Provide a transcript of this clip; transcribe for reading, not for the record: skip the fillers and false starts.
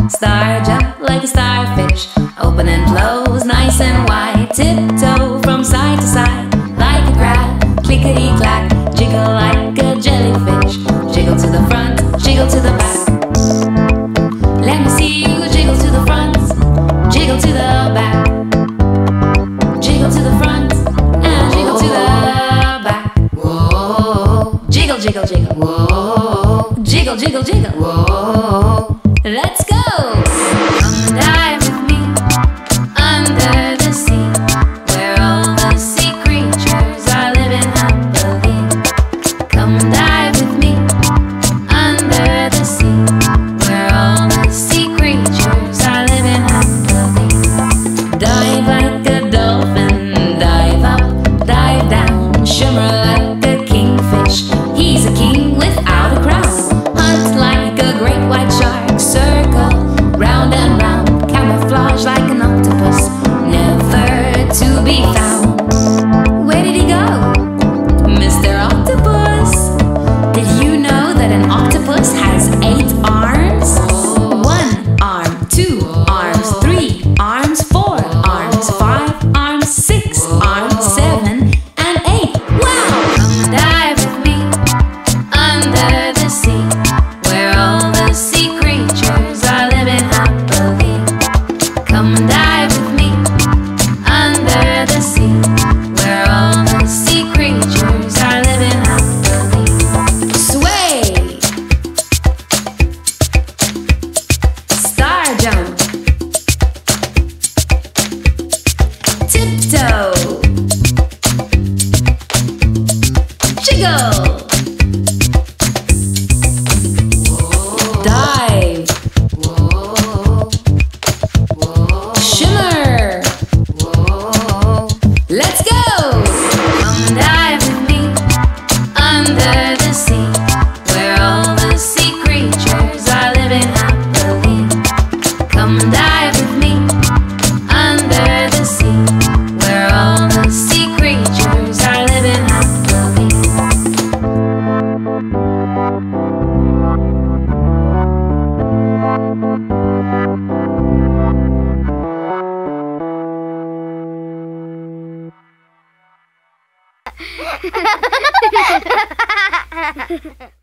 Star jump like a starfish, open and close, nice and wide. Tiptoe from side to side, like a crab, clickety-clack. Jiggle like a jellyfish, jiggle to the front, jiggle to the back. Let me see you jiggle to the front, jiggle to the back. Jiggle to the front, and jiggle to the back. Whoa. Jiggle, jiggle, jiggle. Whoa. Jiggle, jiggle, jiggle. Whoa. Let's go! Come dive with me under the sea, where all the sea creatures are living happily. Come dive with me under the sea, where all the sea creatures are living happily. Dive like a dolphin, dive up, dive down, shimmer like a kingfish. He's a king without a crown. Hunt like a great white shark, circle round and round, camouflage like an octopus, never to be found. Where did he go, Mr. Octopus? Did you know that an octopus has 8 arms? 1 arm, 2 arms, 3 arms, 4 arms, 5 arms, 6 arms, 7 and 8. Wow! Come dive with me under the sea, where all the sea creatures are living happily. Come dive with me under the sea, where all the sea creatures are living happily. Sway, star jump, tiptoe, jiggle, dive, shimmer. Let's go! Come dive with me under the sea, where all the sea creatures are living happily. Come dive with me under the sea, where all the sea creatures are living happily. Ha ha ha ha!